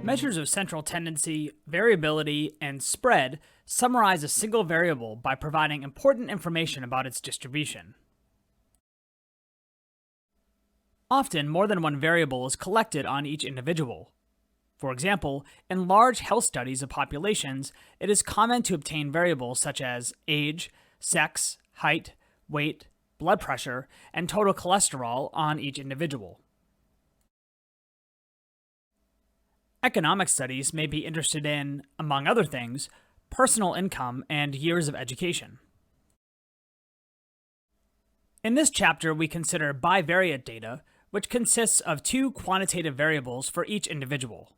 Measures of central tendency, variability, and spread summarize a single variable by providing important information about its distribution. Often, more than one variable is collected on each individual. For example, in large health studies of populations, it is common to obtain variables such as age, sex, height, weight, blood pressure, and total cholesterol on each individual. Economic studies may be interested in, among other things, personal income and years of education. In this chapter, we consider bivariate data, which consists of two quantitative variables for each individual.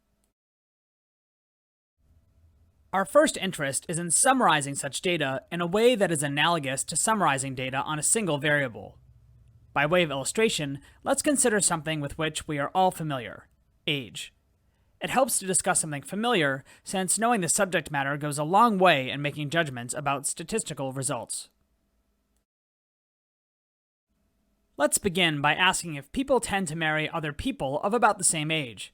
Our first interest is in summarizing such data in a way that is analogous to summarizing data on a single variable. By way of illustration, let's consider something with which we are all familiar: age. It helps to discuss something familiar, since knowing the subject matter goes a long way in making judgments about statistical results. Let's begin by asking if people tend to marry other people of about the same age.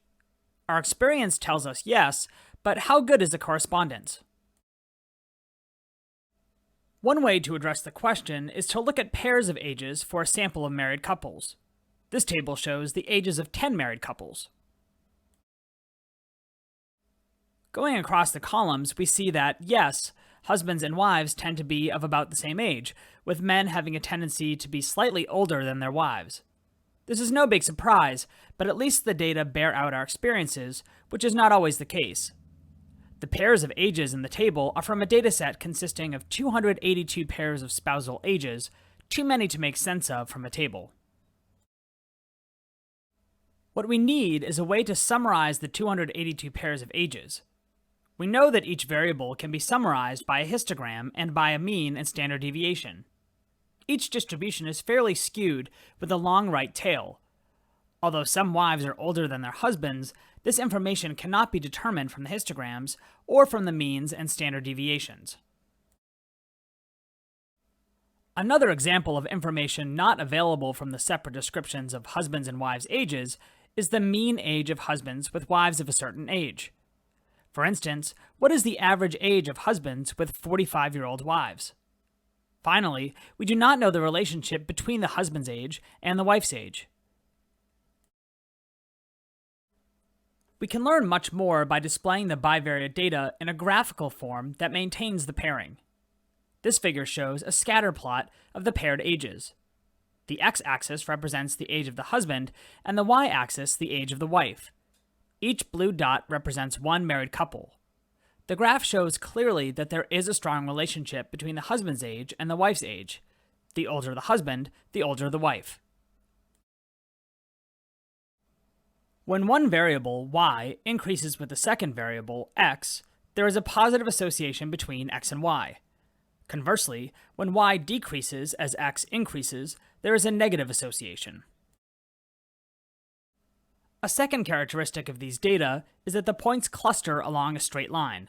Our experience tells us yes, but how good is the correspondence? One way to address the question is to look at pairs of ages for a sample of married couples. This table shows the ages of 10 married couples. Going across the columns, we see that, yes, husbands and wives tend to be of about the same age, with men having a tendency to be slightly older than their wives. This is no big surprise, but at least the data bear out our experiences, which is not always the case. The pairs of ages in the table are from a dataset consisting of 282 pairs of spousal ages, too many to make sense of from a table. What we need is a way to summarize the 282 pairs of ages. We know that each variable can be summarized by a histogram and by a mean and standard deviation. Each distribution is fairly skewed with a long right tail. Although some wives are older than their husbands, this information cannot be determined from the histograms or from the means and standard deviations. Another example of information not available from the separate descriptions of husbands and wives' ages is the mean age of husbands with wives of a certain age. For instance, what is the average age of husbands with 45-year-old wives? Finally, we do not know the relationship between the husband's age and the wife's age. We can learn much more by displaying the bivariate data in a graphical form that maintains the pairing. This figure shows a scatter plot of the paired ages. The x-axis represents the age of the husband, and the y-axis the age of the wife. Each blue dot represents one married couple. The graph shows clearly that there is a strong relationship between the husband's age and the wife's age. The older the husband, the older the wife. When one variable, y, increases with the second variable, x, there is a positive association between x and y. Conversely, when y decreases as x increases, there is a negative association. A second characteristic of these data is that the points cluster along a straight line.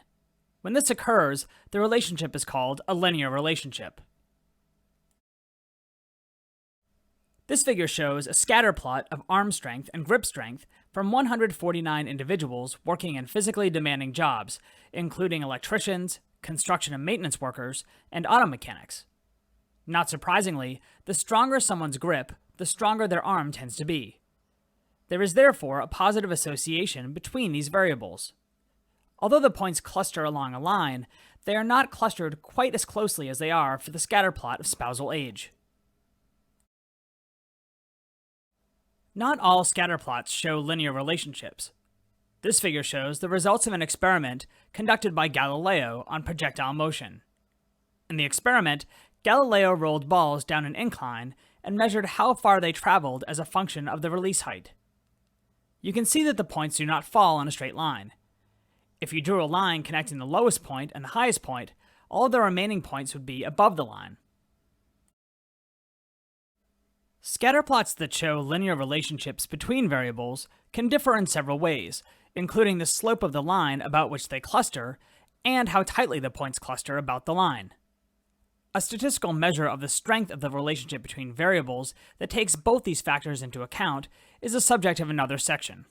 When this occurs, the relationship is called a linear relationship. This figure shows a scatter plot of arm strength and grip strength from 149 individuals working in physically demanding jobs, including electricians, construction and maintenance workers, and auto mechanics. Not surprisingly, the stronger someone's grip, the stronger their arm tends to be. There is therefore a positive association between these variables. Although the points cluster along a line, they are not clustered quite as closely as they are for the scatter plot of spousal age. Not all scatter plots show linear relationships. This figure shows the results of an experiment conducted by Galileo on projectile motion. In the experiment, Galileo rolled balls down an incline and measured how far they traveled as a function of the release height. You can see that the points do not fall on a straight line. If you drew a line connecting the lowest point and the highest point, all of the remaining points would be above the line. Scatterplots that show linear relationships between variables can differ in several ways, including the slope of the line about which they cluster, and how tightly the points cluster about the line. A statistical measure of the strength of the relationship between variables that takes both these factors into account is the subject of another section.